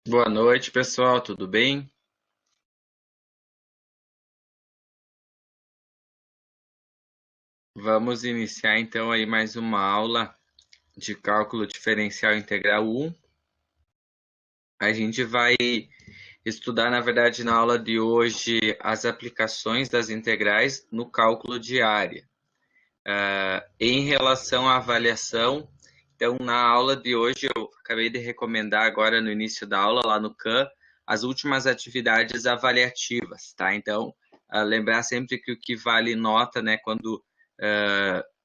Boa noite, pessoal, tudo bem? Vamos iniciar então aí mais uma aula de cálculo diferencial integral 1. A gente vai estudar, na verdade, na aula de hoje, as aplicações das integrais no cálculo de área. Em relação à avaliação, então na aula de hoje eu acabei de recomendar agora no início da aula, lá no CAM, as últimas atividades avaliativas, tá? Então, lembrar sempre que o que vale nota, né, quando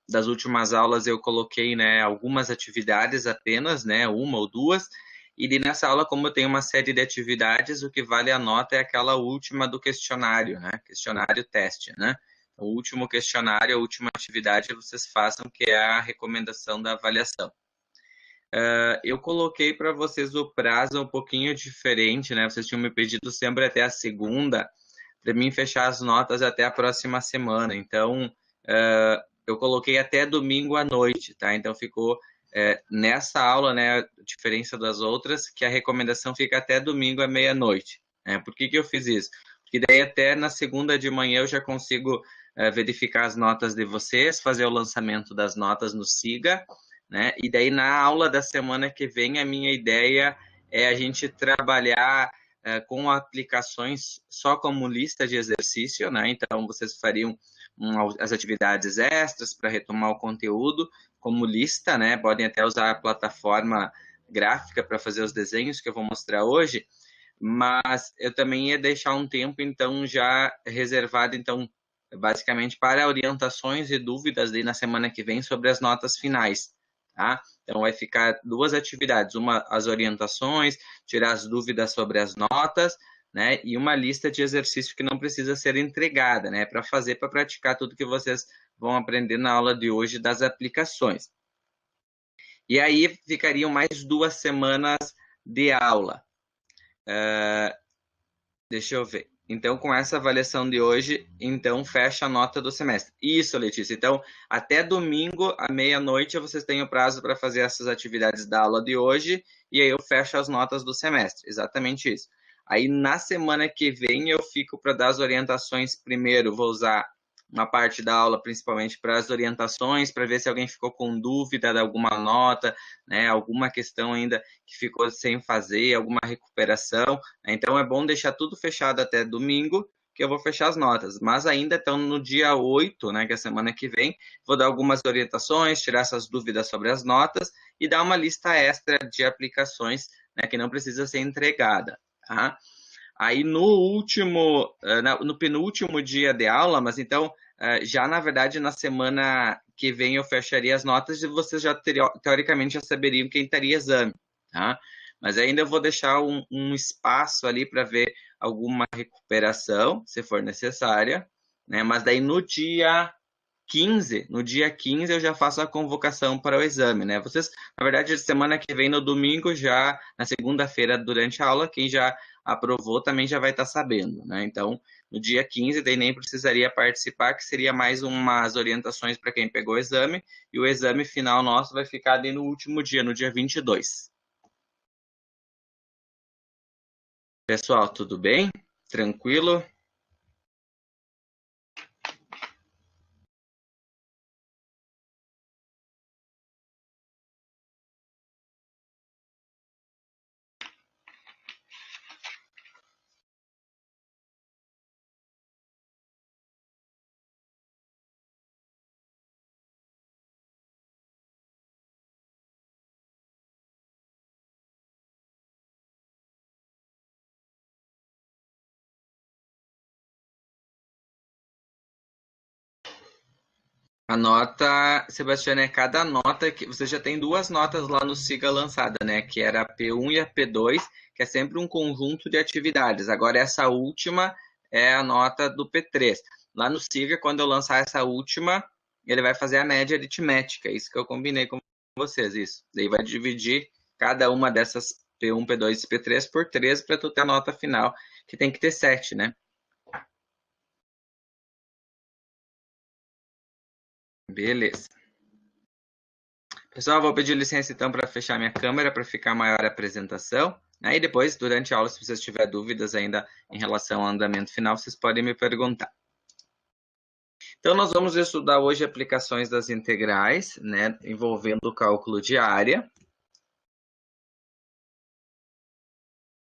das últimas aulas eu coloquei, né, algumas atividades apenas, né, uma ou duas, e nessa aula, como eu tenho uma série de atividades, o que vale a nota é aquela última do questionário, né, questionário teste, né? O último questionário, a última atividade vocês façam, que é a recomendação da avaliação. Eu coloquei para vocês o prazo um pouquinho diferente, né? Vocês tinham me pedido sempre até a segunda, para mim fechar as notas até a próxima semana. Então, eu coloquei até domingo à noite, tá? Então, ficou nessa aula, né, a diferença das outras, que a recomendação fica até domingo à meia-noite. Por que eu fiz isso? Porque daí até na segunda de manhã eu já consigo verificar as notas de vocês, fazer o lançamento das notas no SIGA, né? E daí na aula da semana que vem a minha ideia é a gente trabalhar com aplicações só como lista de exercício, né? Então vocês fariam as atividades extras para retomar o conteúdo como lista, né? Podem até usar a plataforma gráfica para fazer os desenhos que eu vou mostrar hoje, mas eu também ia deixar um tempo então já reservado então basicamente para orientações e dúvidas aí na semana que vem sobre as notas finais, tá? Então vai ficar duas atividades, uma as orientações, tirar as dúvidas sobre as notas, né? E uma lista de exercício que não precisa ser entregada, né? Para fazer, para praticar tudo que vocês vão aprender na aula de hoje das aplicações. E aí ficariam mais 2 semanas de aula. Deixa eu ver. Então, com essa avaliação de hoje, então fecha a nota do semestre. Isso, Letícia. Então, até domingo, à meia-noite, vocês têm o prazo para fazer essas atividades da aula de hoje, e aí eu fecho as notas do semestre. Exatamente isso. Aí, na semana que vem, eu fico para dar as orientações primeiro. Vou usar uma parte da aula, principalmente para as orientações, para ver se alguém ficou com dúvida de alguma nota, né, alguma questão ainda que ficou sem fazer, alguma recuperação. Então é bom deixar tudo fechado até domingo, que eu vou fechar as notas. Mas ainda estão no dia 8, né, que é a semana que vem, vou dar algumas orientações, tirar essas dúvidas sobre as notas e dar uma lista extra de aplicações, né, que não precisa ser entregada, tá? Aí no penúltimo dia de aula, mas então já na verdade na semana que vem eu fecharia as notas e vocês já teoricamente já saberiam quem estaria exame, tá? Mas ainda eu vou deixar um espaço ali para ver alguma recuperação, se for necessária, né? Mas daí no dia 15 eu já faço a convocação para o exame, né? Vocês, na verdade, semana que vem, no domingo, já, na segunda-feira, durante a aula, quem já aprovou também já vai estar sabendo, né? Então, no dia 15, daí nem precisaria participar, que seria mais umas orientações para quem pegou o exame, e o exame final nosso vai ficar ali no último dia, no dia 22. Pessoal, tudo bem? Tranquilo? A nota, Sebastião, é cada nota que você já tem duas notas lá no SIGA lançada, né? Que era a P1 e a P2, que é sempre um conjunto de atividades. Agora essa última é a nota do P3. Lá no SIGA, quando eu lançar essa última, ele vai fazer a média aritmética. Isso que eu combinei com vocês, isso. Daí vai dividir cada uma dessas P1, P2 e P3 por 3 para tu ter a nota final, que tem que ter 7, né? Beleza. Pessoal, vou pedir licença então para fechar minha câmera para ficar maior a apresentação. Aí depois, durante a aula, se vocês tiverem dúvidas ainda em relação ao andamento final, vocês podem me perguntar. Então, nós vamos estudar hoje aplicações das integrais, né, envolvendo o cálculo de área.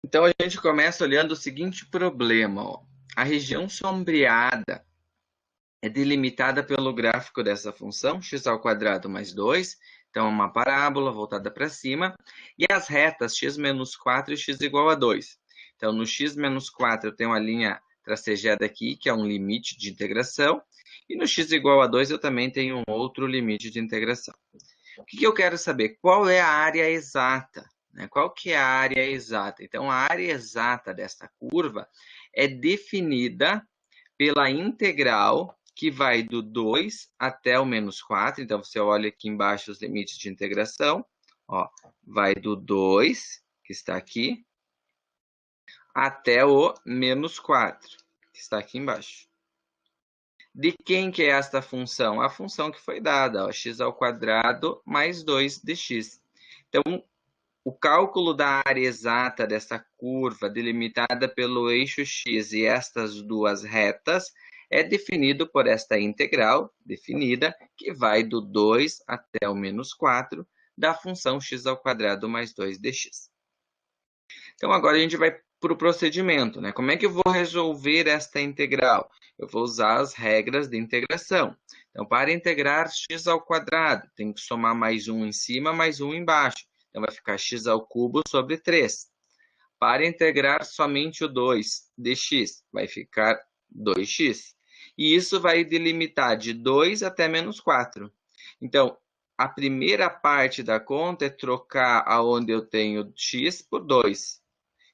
Então, a gente começa olhando o seguinte problema. Ó. A região sombreada é delimitada pelo gráfico dessa função, x² mais 2. Então, é uma parábola voltada para cima. E as retas x menos 4 e x igual a 2. Então, no x menos 4 eu tenho uma linha tracejada aqui, que é um limite de integração. E no x igual a 2 eu também tenho um outro limite de integração. O que eu quero saber? Qual é a área exata? Qual que é a área exata? Então, a área exata desta curva é definida pela integral que vai do 2 até o menos 4. Então, você olha aqui embaixo os limites de integração. Ó, vai do 2, que está aqui, até o menos 4, que está aqui embaixo. De quem que é esta função? A função que foi dada, ó, x² mais 2 dx. Então, o cálculo da área exata dessa curva delimitada pelo eixo x e estas duas retas é definido por esta integral definida, que vai do 2 até o menos 4 da função x² mais 2 dx. Então, agora a gente vai para o procedimento, né? Como é que eu vou resolver esta integral? Eu vou usar as regras de integração. Então, para integrar x², tem que somar mais 1 em cima, mais 1 embaixo. Então, vai ficar x³ sobre 3. Para integrar somente o 2 dx, vai ficar 2x. E isso vai delimitar de 2 até menos 4. Então, a primeira parte da conta é trocar aonde eu tenho x por 2.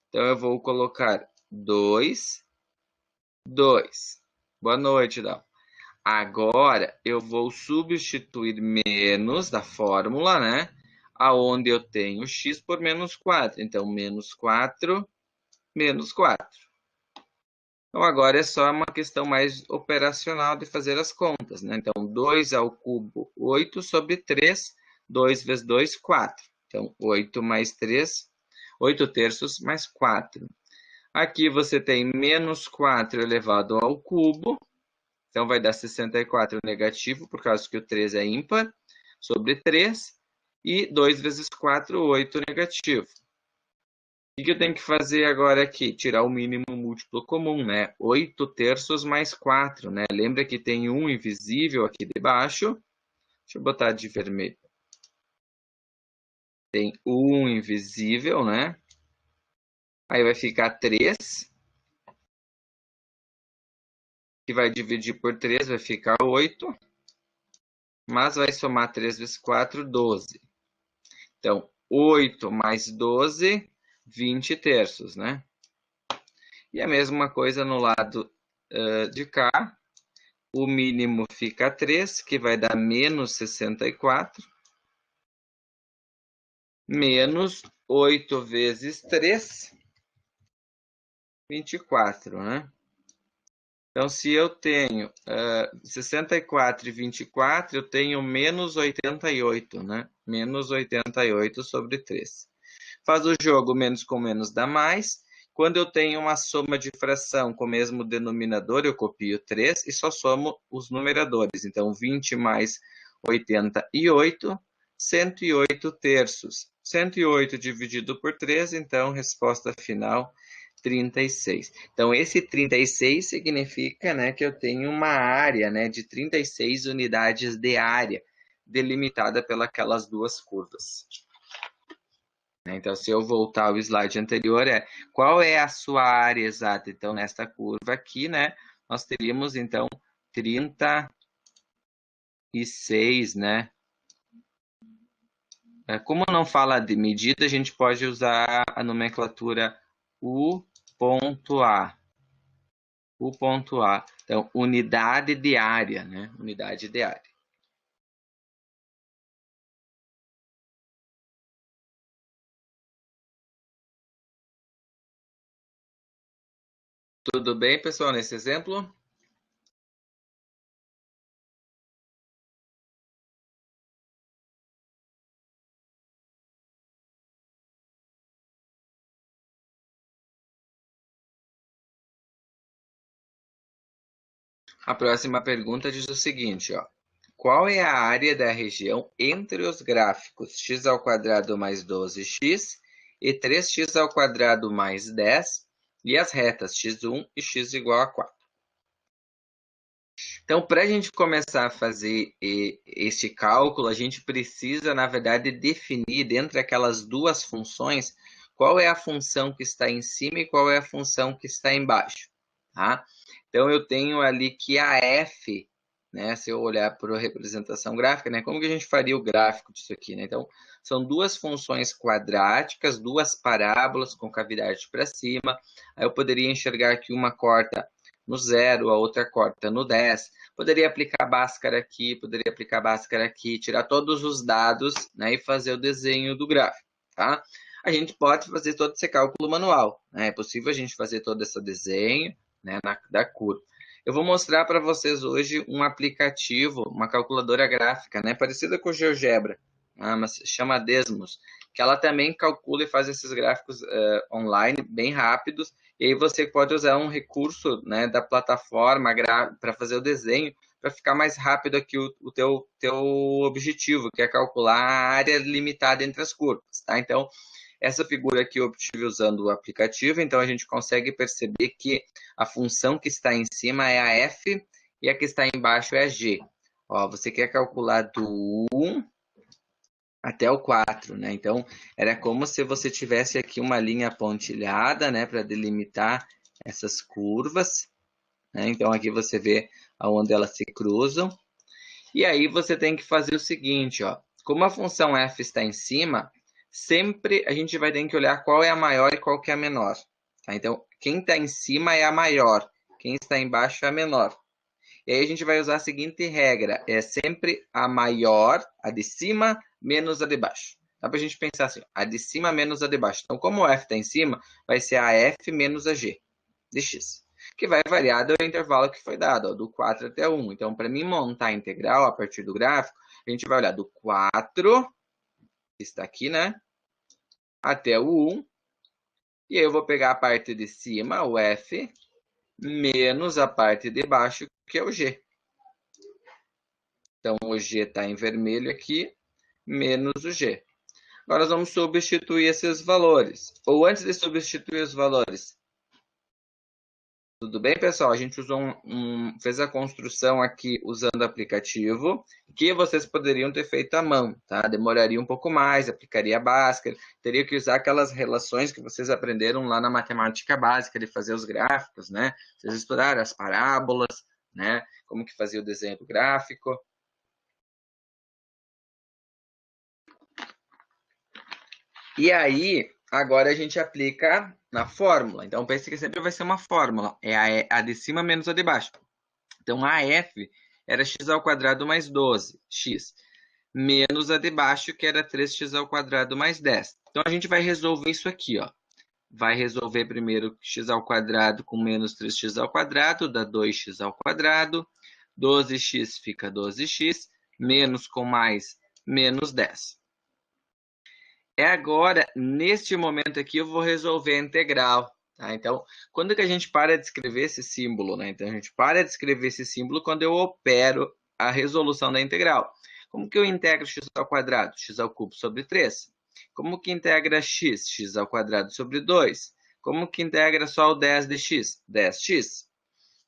Então, eu vou colocar 2, 2. Boa noite, Dal. Agora, eu vou substituir menos da fórmula, né? Aonde eu tenho x por menos 4. Então, menos 4, menos 4. Então, agora é só uma questão mais operacional de fazer as contas, né? Então, 2 ao cubo, 8 sobre 3. 2 vezes 2, 4. Então, 8 mais 3, 8 terços mais 4. Aqui você tem menos 4 elevado ao cubo. Então, vai dar 64 negativo, por causa que o 3 é ímpar, sobre 3. E 2 vezes 4, 8 negativo. O que eu tenho que fazer agora aqui? Tirar o mínimo múltiplo comum, né? 8 terços mais 4, né? Lembra que tem um invisível aqui debaixo. Deixa eu botar de vermelho. Tem um invisível, né? Aí vai ficar 3. Que vai dividir por 3, vai ficar 8. Mas vai somar 3 vezes 4, 12. Então, 8 mais 12, 20 terços, né? E a mesma coisa no lado de cá. O mínimo fica 3, que vai dar menos 64. Menos 8 vezes 3, 24, né? Então, se eu tenho 64 e 24, eu tenho menos 88, né? Menos 88 sobre 3. Faz o jogo menos com menos dá mais. Quando eu tenho uma soma de fração com o mesmo denominador, eu copio 3 e só somo os numeradores. Então, 20 mais 88, 108 terços. 108 dividido por 3, então, resposta final, 36. Então, esse 36 significa, né, que eu tenho uma área, né, de 36 unidades de área delimitada pelas duas curvas. Então, se eu voltar ao slide anterior, qual é a sua área exata? Então, nesta curva aqui, né, nós teríamos, então, 36, né? Como não fala de medida, a gente pode usar a nomenclatura U ponto A. U ponto A. Então, unidade de área, né? Unidade de área. Tudo bem, pessoal, nesse exemplo? A próxima pergunta diz o seguinte, ó. Qual é a área da região entre os gráficos x² mais 12x e 3x² mais 10 e as retas x1 e x igual a 4? Então, para a gente começar a fazer este cálculo, a gente precisa, na verdade, definir dentro daquelas duas funções qual é a função que está em cima e qual é a função que está embaixo. Tá? Então, eu tenho ali que a f, né, se eu olhar para a representação gráfica, né, como que a gente faria o gráfico disso aqui? Né? Então, são duas funções quadráticas, duas parábolas com cavidade para cima. Aí eu poderia enxergar que uma corta no 0, a outra corta no 10. Poderia aplicar Bhaskara aqui, poderia aplicar Bhaskara aqui, tirar todos os dados, né, e fazer o desenho do gráfico. Tá? A gente pode fazer todo esse cálculo manual. Né? É possível a gente fazer todo esse desenho, né, da curva. Eu vou mostrar para vocês hoje um aplicativo, uma calculadora gráfica, né, parecida com o GeoGebra, mas chama Desmos, que ela também calcula e faz esses gráficos online bem rápidos, e aí você pode usar um recurso, né, da plataforma para fazer o desenho, para ficar mais rápido aqui o teu objetivo, que é calcular a área limitada entre as curvas. Tá? Então, essa figura aqui eu obtive usando o aplicativo, então a gente consegue perceber que a função que está em cima é a f e a que está embaixo é a g. Ó, você quer calcular do 1 até o 4, né? Então, era como se você tivesse aqui uma linha pontilhada, né, para delimitar essas curvas, né? Então, aqui você vê aonde elas se cruzam. E aí você tem que fazer o seguinte, ó. Como a função f está em cima, sempre a gente vai ter que olhar qual é a maior e qual que é a menor. Tá? Então, quem está em cima é a maior, quem está embaixo é a menor. E aí a gente vai usar a seguinte regra, é sempre a maior, a de cima, menos a de baixo. Dá para a gente pensar assim, a de cima menos a de baixo. Então, como o f está em cima, vai ser a f menos a g de x, que vai variar do intervalo que foi dado, ó, do 4 até 1. Então, para mim montar a integral a partir do gráfico, a gente vai olhar do 4, que está aqui, né, até o 1, e aí eu vou pegar a parte de cima, o f, menos a parte de baixo, que é o g. Então, o g está em vermelho aqui, menos o g. Agora, nós vamos substituir esses valores. Ou antes de substituir os valores, tudo bem, pessoal? A gente usou fez a construção aqui usando o aplicativo, que vocês poderiam ter feito à mão, tá? Demoraria um pouco mais, aplicaria a Bhaskara, teria que usar aquelas relações que vocês aprenderam lá na matemática básica, de fazer os gráficos, né? Vocês estudaram as parábolas, né? Como que fazia o desenho do gráfico. E aí, agora a gente aplica na fórmula. Então, pense que sempre vai ser uma fórmula. É a de cima menos a de baixo. Então, a f era x² mais 12, x, menos a de baixo, que era 3x² mais 10. Então, a gente vai resolver isso aqui, ó. Vai resolver primeiro x² com menos 3x², dá 2x². 12x fica 12x, menos com mais, menos 10. É agora, neste momento aqui, eu vou resolver a integral. Tá? Então, quando que a gente para de escrever esse símbolo? Né? Então, a gente para de escrever esse símbolo quando eu opero a resolução da integral. Como que eu integro x²? X³ sobre 3. Como que integra x? X² sobre 2. Como que integra só o 10 de x? 10x.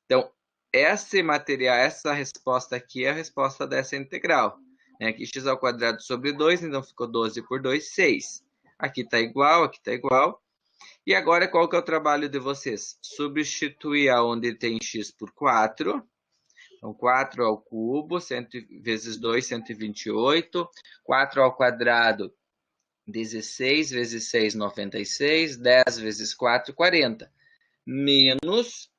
Então, esse material, essa resposta aqui é a resposta dessa integral. Aqui x² sobre 2, então ficou 12 por 2, 6. Aqui está igual, aqui está igual. E agora, qual que é o trabalho de vocês? Substituir aonde tem x por 4. Então, 4 ao cubo, 100 vezes 2, 128. 4 ao quadrado, 16 vezes 6, 96. 10 vezes 4, 40. Menos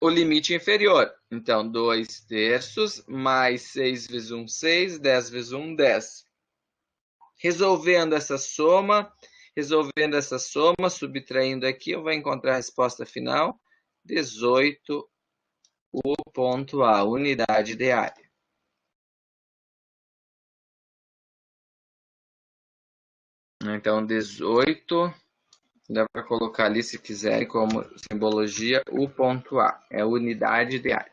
o limite inferior. Então, 2 terços, mais 6 vezes 1, 6, 10 vezes 1, 10. Resolvendo essa soma, subtraindo aqui, eu vou encontrar a resposta final, 18, o ponto A, unidade de área. Então, 18 Dá para colocar ali, se quiser, como simbologia, o ponto A. É a unidade de área.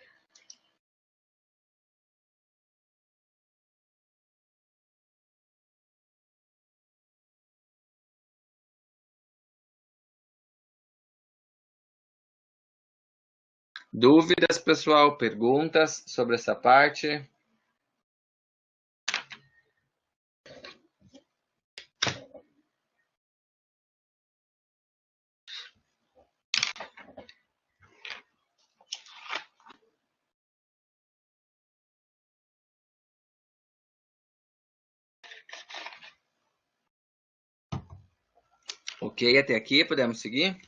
Dúvidas, pessoal? Perguntas sobre essa parte? Ok, até aqui, podemos seguir?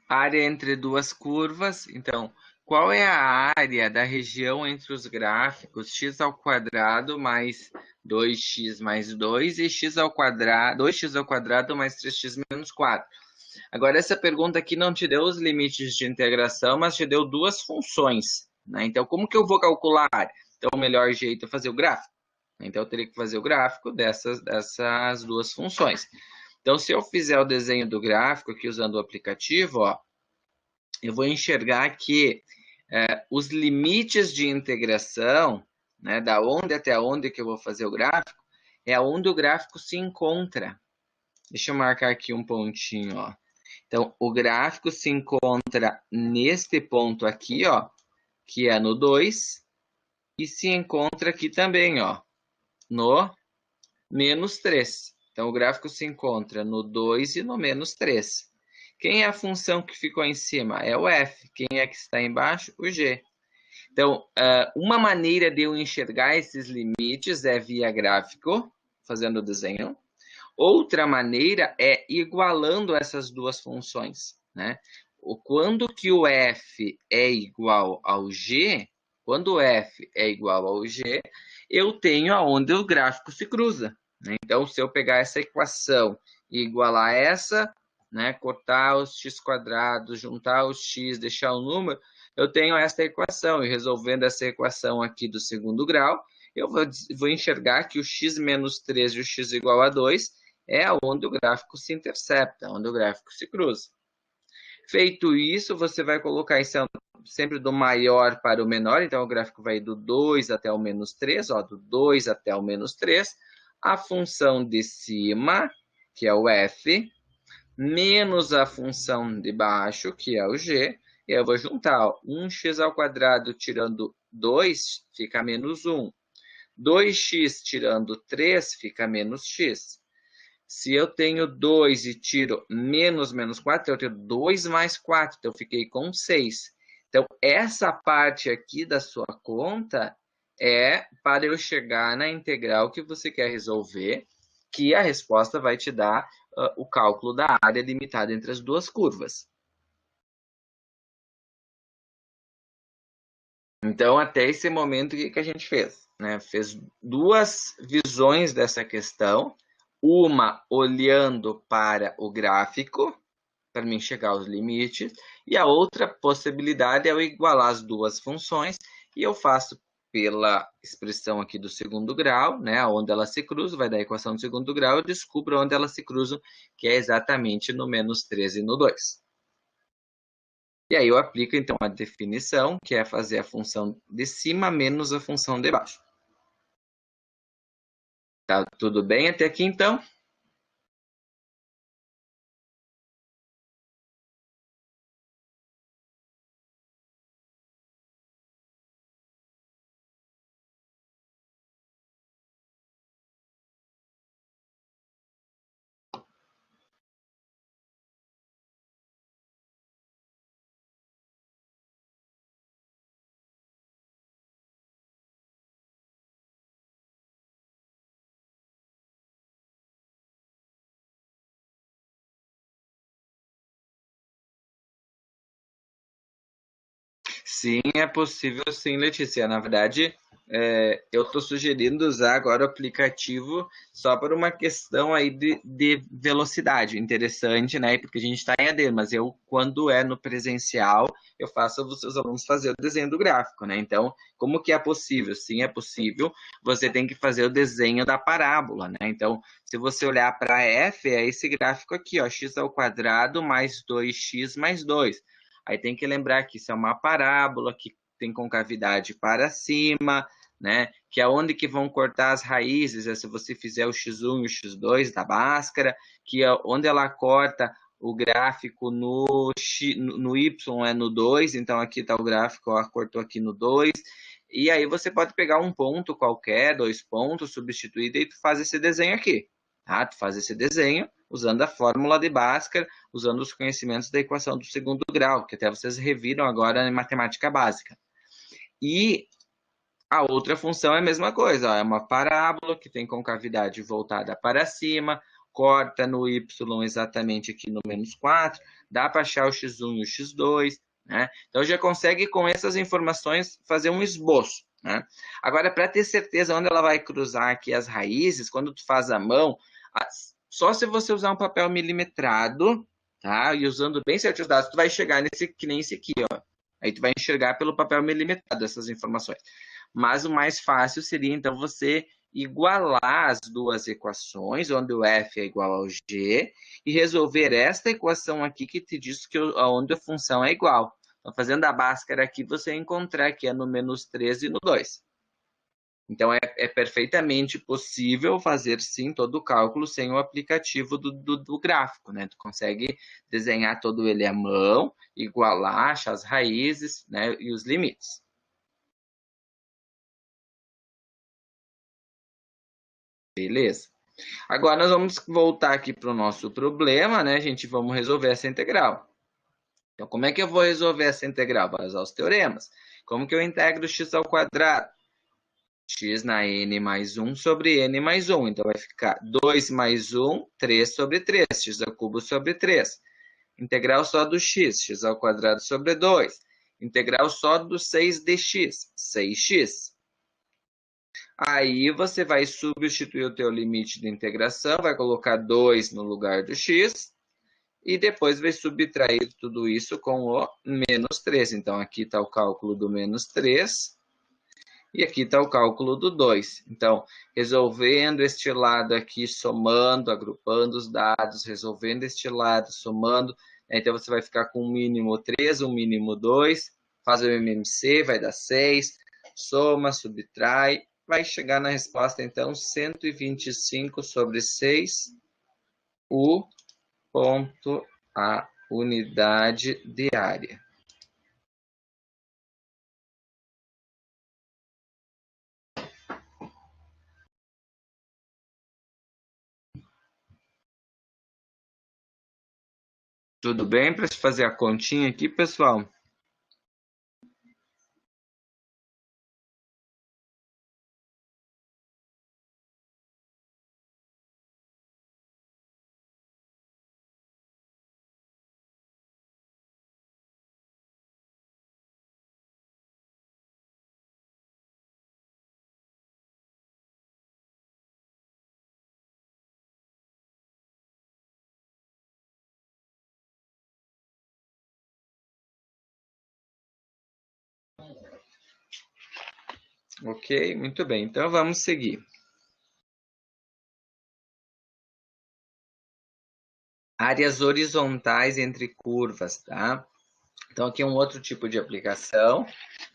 Área entre duas curvas. Então, qual é a área da região entre os gráficos x ao quadrado mais 2x mais 2 e x ao quadrado, 2x ao quadrado mais 3x menos 4? Agora, essa pergunta aqui não te deu os limites de integração, mas te deu duas funções, né? Então, como que eu vou calcular a área? Então, o melhor jeito é fazer o gráfico. Então, eu teria que fazer o gráfico dessas duas funções. Então, se eu fizer o desenho do gráfico aqui usando o aplicativo, ó, eu vou enxergar que os limites de integração, né, da onde até onde que eu vou fazer o gráfico, é onde o gráfico se encontra. Deixa eu marcar aqui um pontinho, ó. Então, o gráfico se encontra neste ponto aqui, ó, que é no 2, e se encontra aqui também, ó, no menos 3. Então, o gráfico se encontra no 2 e no menos 3. Quem é a função que ficou em cima? É o f. Quem é que está embaixo? O g. Então, uma maneira de eu enxergar esses limites é via gráfico, fazendo o desenho. Outra maneira é igualando essas duas funções, né? Quando que o f é igual ao g, quando o f é igual ao g, eu tenho aonde o gráfico se cruza, né? Então, se eu pegar essa equação e igualar essa, né, cortar os x quadrados, juntar os x, deixar o número, eu tenho esta equação. E resolvendo essa equação aqui do segundo grau, eu vou enxergar que o x menos 3 e o x igual a 2 é onde o gráfico se intercepta, onde o gráfico se cruza. Feito isso, você vai colocar isso sempre do maior para o menor, então o gráfico vai do 2 até o menos 3, ó, do 2 até o menos 3, a função de cima, que é o f, menos a função de baixo, que é o g, e eu vou juntar, ó, 1x ao quadrado tirando 2 fica menos 1, 2x tirando 3 fica menos x. Se eu tenho 2 e tiro menos 4, eu tenho 2 mais 4, então eu fiquei com 6. Então, essa parte aqui da sua conta é para eu chegar na integral que você quer resolver, que a resposta vai te dar o cálculo da área limitada entre as duas curvas. Então, até esse momento, o que a gente fez? Né? Fez duas visões dessa questão, uma olhando para o gráfico, para mim chegar aos limites, e a outra possibilidade é eu igualar as duas funções, e eu faço pela expressão aqui do segundo grau, né, onde elas se cruzam, vai dar a equação do segundo grau, eu descubro onde elas se cruzam, que é exatamente no menos 13 e no 2. E aí eu aplico, então, a definição, que é fazer a função de cima menos a função de baixo. Tá tudo bem até aqui, então? Sim, é possível sim, Letícia. Na verdade, eu estou sugerindo usar agora o aplicativo só por uma questão aí de velocidade. Interessante, né? Porque a gente está em AD, mas eu, quando é no presencial, eu faço os seus alunos fazer o desenho do gráfico, né? Então, como que é possível? Sim, é possível. Você tem que fazer o desenho da parábola, né? Então, se você olhar para F, é esse gráfico aqui, ó, x ao quadrado mais 2x mais 2. Aí tem que lembrar que isso é uma parábola que tem concavidade para cima, né? Que é onde que vão cortar as raízes, se você fizer o x1 e o x2 da Bhaskara, que é onde ela corta o gráfico no y é no 2, então aqui está o gráfico, ó, cortou aqui no 2, e aí você pode pegar um ponto qualquer, 2 pontos, substituir, e tu faz esse desenho aqui, tá? Tu faz esse desenho usando a fórmula de Bhaskara, usando os conhecimentos da equação do segundo grau, que até vocês reviram agora em matemática básica. E a outra função é a mesma coisa, ó, é uma parábola que tem concavidade voltada para cima, corta no y exatamente aqui no -4, dá para achar o x1 e o x2, né? Então já consegue com essas informações fazer um esboço, né? Agora, para ter certeza onde ela vai cruzar aqui as raízes, quando tu faz a mão, só se você usar um papel milimetrado, tá? E usando bem certos os dados, tu vai chegar nesse, que nem esse aqui, ó. Aí tu vai enxergar pelo papel milimetrado essas informações. Mas o mais fácil seria, então, você igualar as duas equações, onde o f é igual ao g, e resolver esta equação aqui que te diz que onde a função é igual. Então, fazendo a Bhaskara aqui, você vai encontrar que é no -13 e no 2. Então, é perfeitamente possível fazer, sim, todo o cálculo sem o aplicativo do gráfico, né? Tu consegue desenhar todo ele à mão, igualar, achar as raízes, né, e os limites. Beleza? Agora, nós vamos voltar aqui para o nosso problema, né, gente? Vamos resolver essa integral. Então, como é que eu vou resolver essa integral? Vou usar os teoremas. Como que eu integro x ao quadrado? X na n mais 1 sobre n mais 1. Então, vai ficar 2 mais 1, 3 sobre 3. X ao cubo sobre 3. Integral só do x, x ao quadrado sobre 2. Integral só do 6 dx, 6x. Aí você vai substituir o teu limite de integração, vai colocar 2 no lugar do x, e depois vai subtrair tudo isso com o -3. Então, aqui está o cálculo do -3, e aqui está o cálculo do 2. Então, resolvendo este lado aqui, somando, agrupando os dados, resolvendo este lado, somando, então você vai ficar com um mínimo 3, um mínimo 2, faz o MMC, vai dar 6, soma, subtrai, vai chegar na resposta, então, 125 sobre 6, U ponto a unidade de área. Tudo bem para se fazer a continha aqui, pessoal? Ok, muito bem. Então vamos seguir. Áreas horizontais entre curvas, tá? Então aqui é um outro tipo de aplicação,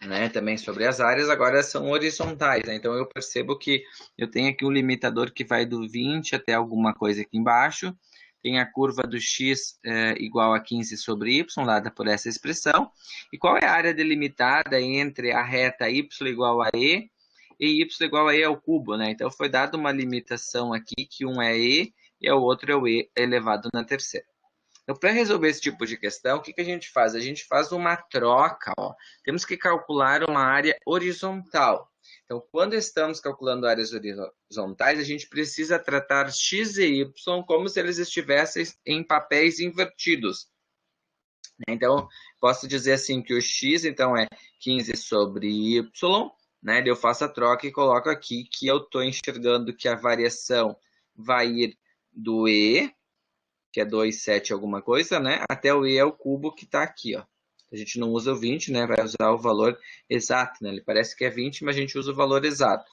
né? Também sobre as áreas, agora são horizontais, né? Então eu percebo que eu tenho aqui um limitador que vai do 20 até alguma coisa aqui embaixo. Tem a curva do x igual a 15 sobre y, dada por essa expressão. E qual é a área delimitada entre a reta y igual a e y igual a e ao cubo, né? Então foi dada uma limitação aqui, que um é e o outro é o e elevado na terceira. Então, para resolver esse tipo de questão, o que a gente faz? A gente faz uma troca, ó. Temos que calcular uma área horizontal. Então, quando estamos calculando áreas horizontais, a gente precisa tratar x e y como se eles estivessem em papéis invertidos. Então, Posso dizer assim que o x, então, é 15 sobre y, né? Eu faço a troca e coloco aqui que eu estou enxergando que a variação vai ir do e, que é 2,7 alguma coisa, né? Até o e ao cubo que está aqui, ó. A gente não usa o 20, né? Vai usar o valor exato, né? Ele parece que é 20, mas a gente usa o valor exato.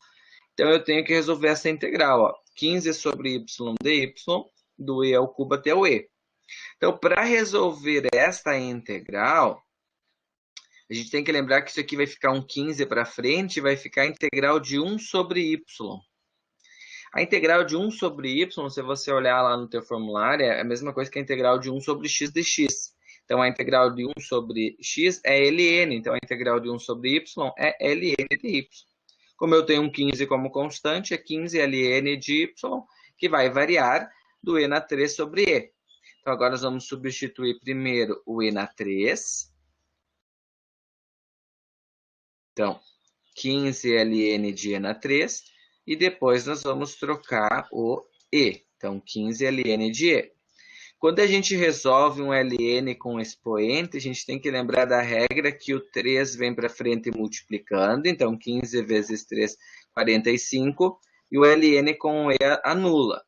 Então, eu tenho que resolver essa integral, ó. 15 sobre y dy, do e ao cubo até o e. Então, para resolver esta integral, a gente tem que lembrar que isso aqui vai ficar um 15 para frente e vai ficar a integral de 1 sobre y. A integral de 1 sobre y, se você olhar lá no teu formulário, é a mesma coisa que a integral de 1 sobre x dx. Então, a integral de 1 sobre x é ln. Então, a integral de 1 sobre y é ln de y. Como eu tenho um 15 como constante, é 15 ln de y, que vai variar do e na 3 sobre e. Então, agora nós vamos substituir primeiro o e na 3. Então, 15 ln de e na 3. E depois nós vamos trocar o e. Então, 15 ln de e. Quando a gente resolve um ln com expoente, a gente tem que lembrar da regra que o 3 vem para frente multiplicando. Então, 15 vezes 3, 45. E o ln com e anula.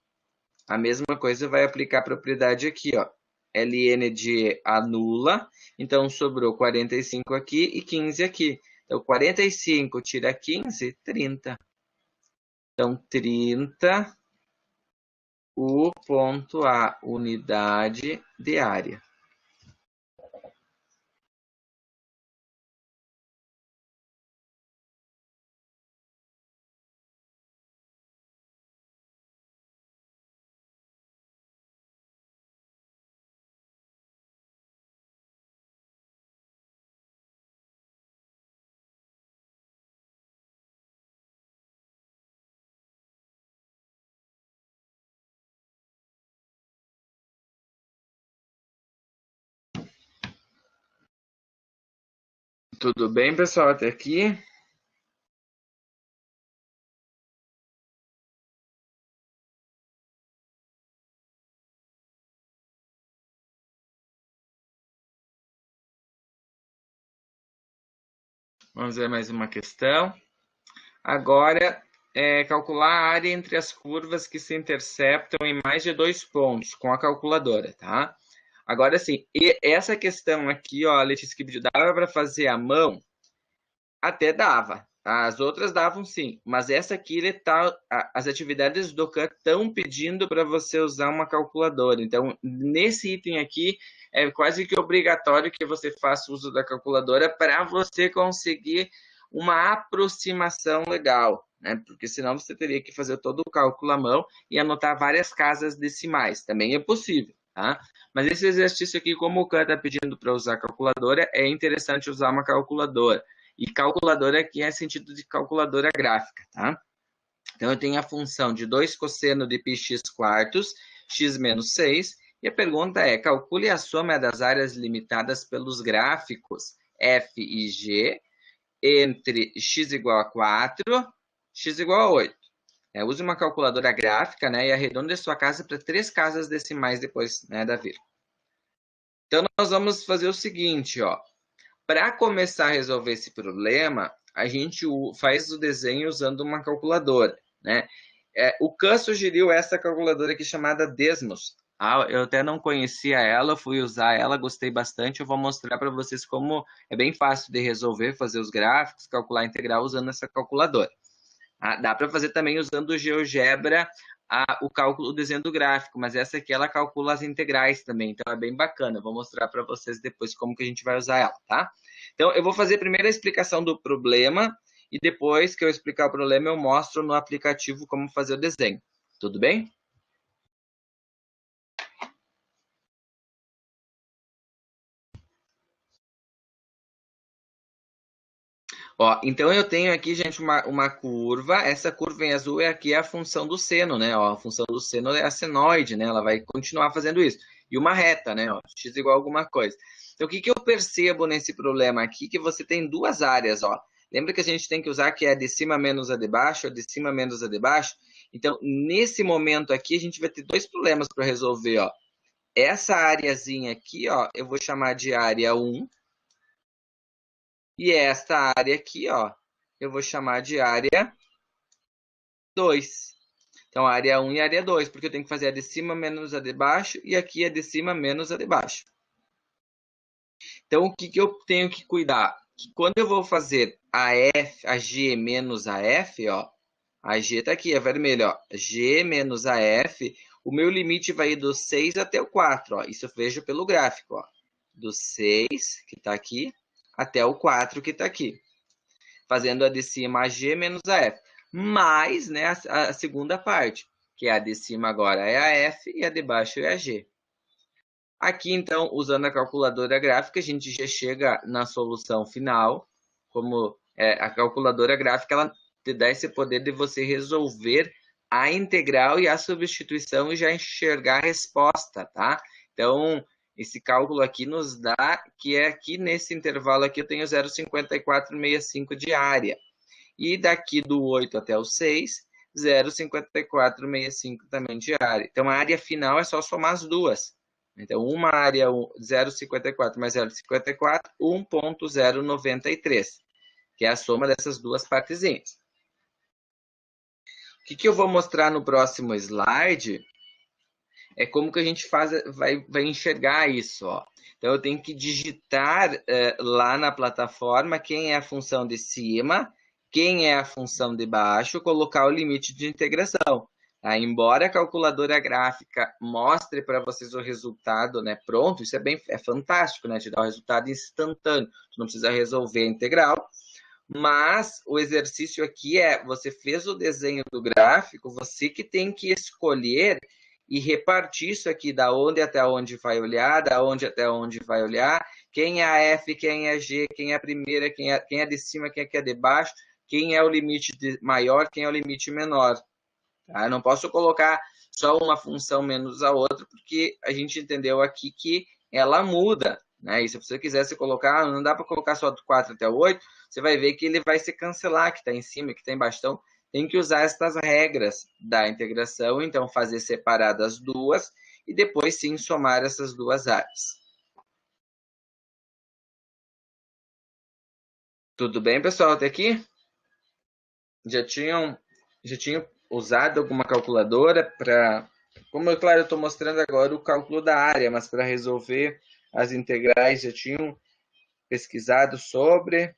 A mesma coisa vai aplicar a propriedade aqui, ó. ln de e anula. Então, sobrou 45 aqui e 15 aqui. Então, 45 tira 15, 30. Então, 30 U ponto A, unidade de área. Tudo bem, pessoal, até aqui? Vamos ver mais uma questão. Agora, calcular a área entre as curvas que se interceptam em mais de 2 pontos com a calculadora, tá? Agora, sim, essa questão aqui, ó, Letícia, que pediu, dava para fazer à mão? Até dava. As outras davam sim, mas essa aqui, as atividades do CAN estão pedindo para você usar uma calculadora. Então, nesse item aqui, é quase que obrigatório que você faça uso da calculadora para você conseguir uma aproximação legal, né? Porque senão você teria que fazer todo o cálculo à mão e anotar várias casas decimais. Também é possível, tá? Mas esse exercício aqui, como o CAN está pedindo para usar calculadora, é interessante usar uma calculadora. E calculadora aqui é sentido de calculadora gráfica, tá? Então, eu tenho a função de 2 cosseno de πx quartos, x menos 6. E a pergunta é, calcule a soma das áreas limitadas pelos gráficos f e g entre x igual a 4, x igual a 8. Use uma calculadora gráfica, né, e arredonde a sua casa para 3 casas decimais depois, né, da vírgula. Então, nós vamos fazer o seguinte, ó. Para começar a resolver esse problema, a gente faz o desenho usando uma calculadora, né? O CAN sugeriu essa calculadora aqui chamada Desmos. Eu até não conhecia ela, fui usar ela, gostei bastante. Eu vou mostrar para vocês como é bem fácil de resolver, fazer os gráficos, calcular a integral usando essa calculadora. Dá para fazer também usando o GeoGebra, o cálculo, o desenho do gráfico, mas essa aqui ela calcula as integrais também, então é bem bacana. Eu vou mostrar para vocês depois como que a gente vai usar ela, tá? Então, eu vou fazer primeiro a explicação do problema e depois que eu explicar o problema, eu mostro no aplicativo como fazer o desenho. Tudo bem? Ó, então eu tenho aqui, gente, uma curva. Essa curva em azul aqui é a função do seno, né? Ó, a função do seno é a senoide, né? Ela vai continuar fazendo isso. E uma reta, né? Ó, x igual a alguma coisa. Então, o que eu percebo nesse problema aqui? Que você tem duas áreas, ó. Lembra que a gente tem que usar que é a de cima menos a de baixo, a de cima menos a de baixo? Então, nesse momento aqui, a gente vai ter dois problemas para resolver, ó. Essa areazinha aqui, ó, eu vou chamar de área 1. E esta área aqui, ó, eu vou chamar de área 2. Então, área 1 e área 2, porque eu tenho que fazer a de cima menos a de baixo e aqui a de cima menos a de baixo. Então, o que eu tenho que cuidar? Que quando eu vou fazer a G menos a F, ó, a G está aqui, é vermelho, ó, G menos a F, o meu limite vai ir do 6 até o 4, ó, isso eu vejo pelo gráfico, ó, do 6, que está aqui, até o 4, que está aqui, fazendo a de cima a G menos a F, mais, né, a segunda parte, que é a de cima agora é a F e a de baixo é a G. Aqui, então, usando a calculadora gráfica, a gente já chega na solução final. Como a calculadora gráfica, ela te dá esse poder de você resolver a integral e a substituição e já enxergar a resposta, tá? Então, esse cálculo aqui nos dá que é aqui nesse intervalo aqui eu tenho 0,5465 de área. E daqui do 8 até o 6, 0,5465 também de área. Então, a área final é só somar as duas. Então, uma área 0,54 mais 0,54, 1,093, que é a soma dessas duas partezinhas. O que eu vou mostrar no próximo slide é como que a gente vai enxergar isso. Ó. Então, eu tenho que digitar lá na plataforma quem é a função de cima, quem é a função de baixo, colocar o limite de integração. Tá? Embora a calculadora gráfica mostre para vocês o resultado, né, pronto, isso é fantástico, né, te dá o resultado instantâneo, tu não precisa resolver a integral, mas o exercício aqui é, você fez o desenho do gráfico, você que tem que escolher e repartir isso aqui da onde até onde vai olhar, da onde até onde vai olhar, quem é a F, quem é a G, quem é a primeira, quem é de cima, quem é de baixo, quem é o limite maior, quem é o limite menor. Tá? Eu não posso colocar só uma função menos a outra, porque a gente entendeu aqui que ela muda. Né? E se você quisesse colocar, não dá para colocar só do 4 até o 8, você vai ver que ele vai se cancelar, que está em cima, que está embaixo. Então, tem que usar estas regras da integração, então fazer separadas as duas e depois sim somar essas duas áreas. Tudo bem, pessoal, até aqui? Já tinham usado alguma calculadora para... Como, claro, eu estou mostrando agora o cálculo da área, mas para resolver as integrais já tinham pesquisado sobre...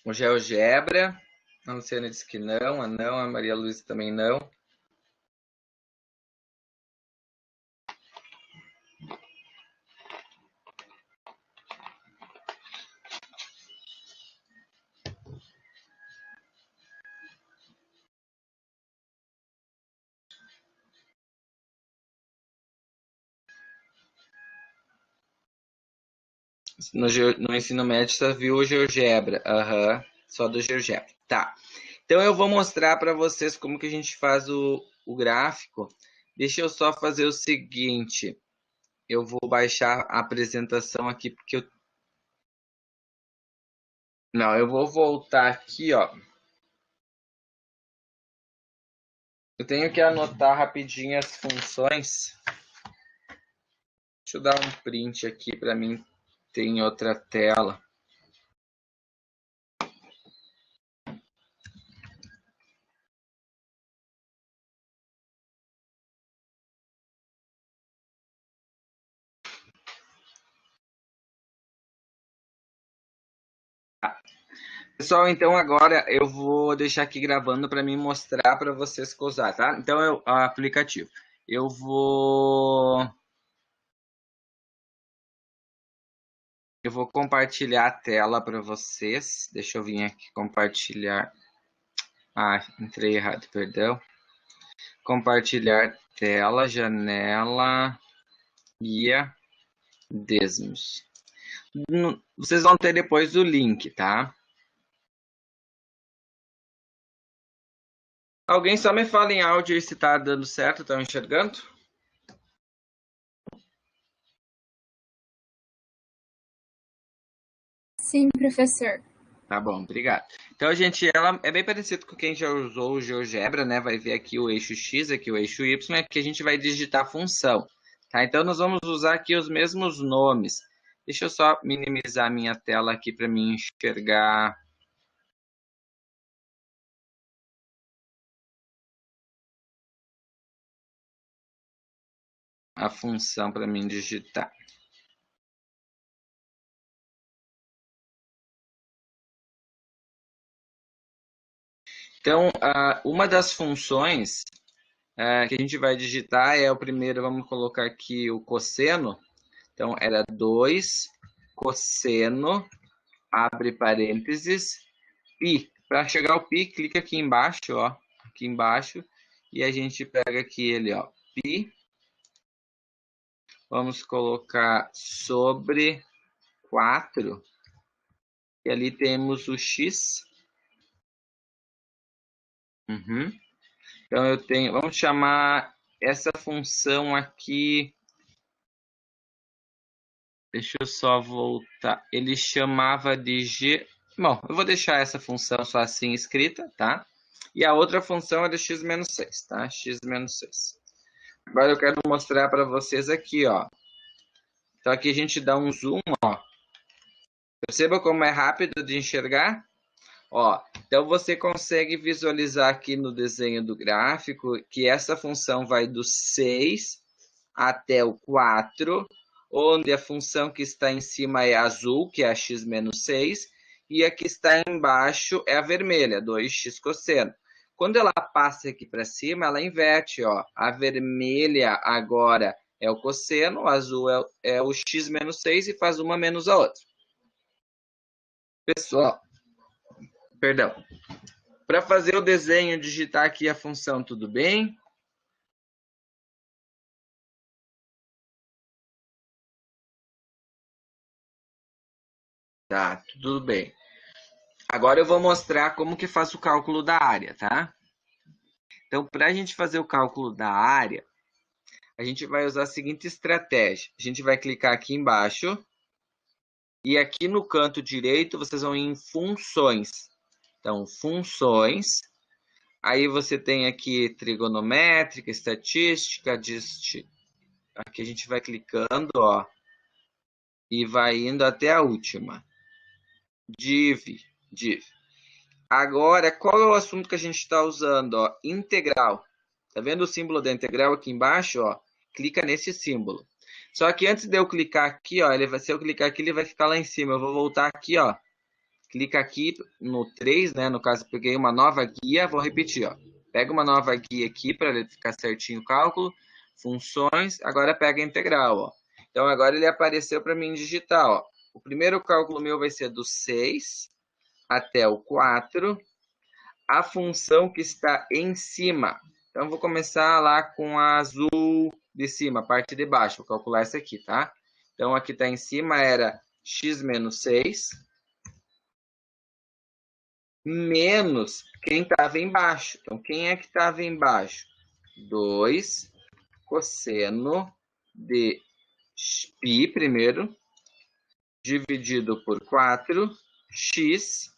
O GeoGebra, a Luciana disse que não, a Maria Luísa também não. No ensino médio só viu o GeoGebra, só do GeoGebra. Tá, então eu vou mostrar para vocês como que a gente faz o gráfico. Deixa eu só fazer o seguinte, eu vou baixar a apresentação aqui, porque eu... Não, eu vou voltar aqui, ó. Eu tenho que anotar rapidinho as funções. Deixa eu dar um print aqui para mim ter em outra tela. Pessoal, então agora eu vou deixar aqui gravando para mim mostrar para vocês usar, tá? Então, o aplicativo. Eu vou compartilhar a tela para vocês. Deixa eu vir aqui compartilhar. Ah, entrei errado, perdão. Compartilhar tela, janela, guia, Desmos. Vocês vão ter depois o link, tá? Alguém só me fala em áudio se tá dando certo, estão enxergando? Sim, professor. Tá bom, obrigado. Então, gente, ela é bem parecido com quem já usou o GeoGebra, né? Vai ver aqui o eixo X, aqui o eixo Y, é que a gente vai digitar a função, tá? Então, nós vamos usar aqui os mesmos nomes. Deixa eu só minimizar a minha tela aqui para mim enxergar a função para mim digitar. Então, uma das funções que a gente vai digitar é o primeiro, vamos colocar aqui o cosseno. Então, era 2 cosseno, abre parênteses, pi. Para chegar ao pi, clica aqui embaixo, ó, aqui embaixo, e a gente pega aqui ele, ó, pi. Vamos colocar sobre 4, e ali temos o x. Uhum. Então eu tenho, vamos chamar essa função aqui, deixa eu só voltar, ele chamava de g, bom, eu vou deixar essa função só assim escrita, tá? E a outra função é do x-6, tá? x-6. Agora eu quero mostrar para vocês aqui, ó. Então aqui a gente dá um zoom, ó. Perceba como é rápido de enxergar? Ó, então você consegue visualizar aqui no desenho do gráfico que essa função vai do 6 até o 4, onde a função que está em cima é azul, que é a x-6, e a que está embaixo é a vermelha, 2x cosseno. Quando ela passa aqui para cima, ela inverte, ó. A vermelha agora é o cosseno, o azul é o x-6 e faz uma menos a outra. Pessoal, perdão. Para fazer o desenho, digitar aqui a função, tudo bem? Tá, tudo bem. Agora eu vou mostrar como que faz o cálculo da área, tá? Então, para a gente fazer o cálculo da área, a gente vai usar a seguinte estratégia. A gente vai clicar aqui embaixo e aqui no canto direito vocês vão em funções. Então, funções. Aí você tem aqui trigonométrica, estatística, aqui a gente vai clicando, ó, e vai indo até a última. Div. Agora, qual é o assunto que a gente está usando? Ó? Integral. Tá vendo o símbolo da integral aqui embaixo? Ó? Clica nesse símbolo. Só que antes de eu clicar aqui, ó, se eu clicar aqui, ele vai ficar lá em cima. Eu vou voltar aqui, ó. Clica aqui no 3, né? No caso, peguei uma nova guia, vou repetir, ó. Pega uma nova guia aqui para ele ficar certinho o cálculo. Funções, agora pega a integral, ó. Então, agora ele apareceu para mim digitar, ó. O primeiro cálculo meu vai ser do 6 até o 4, a função que está em cima. Então, vou começar lá com a azul de cima, a parte de baixo. Vou calcular essa aqui, tá? Então, aqui está em cima era x menos 6, menos quem estava embaixo. Então, quem é que estava embaixo? 2 cosseno de π primeiro, dividido por 4, x,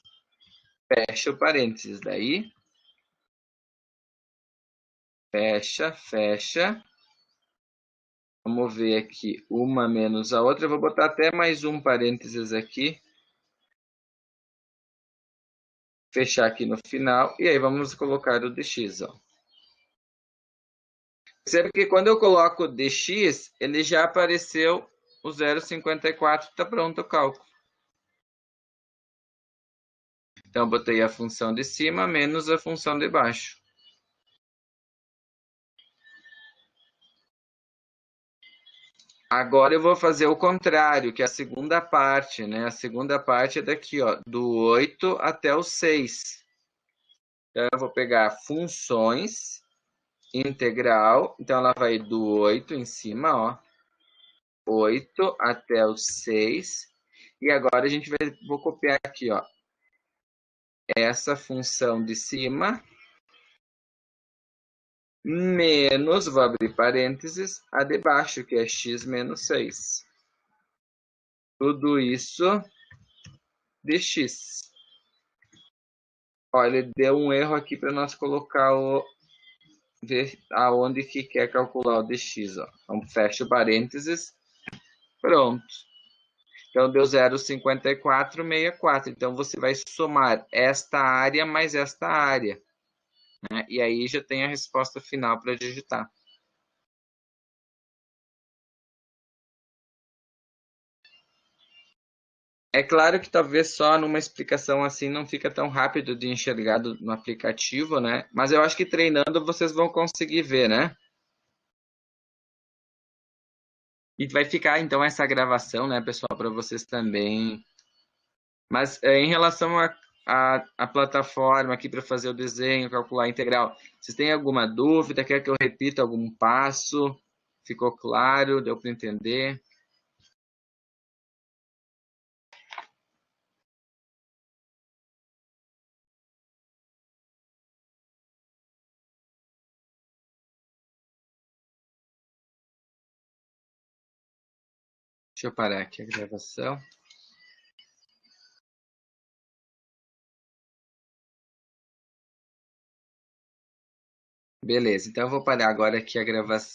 fecha o parênteses daí, fecha. Vamos ver aqui, uma menos a outra. Eu vou botar até mais um parênteses aqui. Fechar aqui no final. E aí vamos colocar o dx. Ó. Percebe que quando eu coloco o dx, ele já apareceu o 0,54. Está pronto o cálculo. Então, eu botei a função de cima menos a função de baixo. Agora eu vou fazer o contrário, que é a segunda parte, né? A segunda parte é daqui, ó, do 8 até o 6. Então, eu vou pegar funções, integral, então ela vai do 8 em cima, ó, 8 até o 6. E agora a gente vou copiar aqui, ó, essa função de cima menos, vou abrir parênteses, a de baixo, que é x menos 6. Tudo isso de x. Olha, ele deu um erro aqui para nós colocar ver aonde que quer calcular o dx. Ó. Então, fecha o parênteses. Pronto. Então, deu 0,5464. Então, você vai somar esta área mais esta área. Né? E aí já tem a resposta final para digitar. É claro que talvez só numa explicação assim não fica tão rápido de enxergar no aplicativo, né? Mas eu acho que treinando vocês vão conseguir ver, né? E vai ficar então essa gravação, né, pessoal, para vocês também. Mas em relação à plataforma aqui para fazer o desenho, calcular a integral, vocês têm alguma dúvida? Quer que eu repita algum passo? Ficou claro? Deu para entender? Deixa eu parar aqui a gravação. Beleza, então eu vou parar agora aqui a gravação.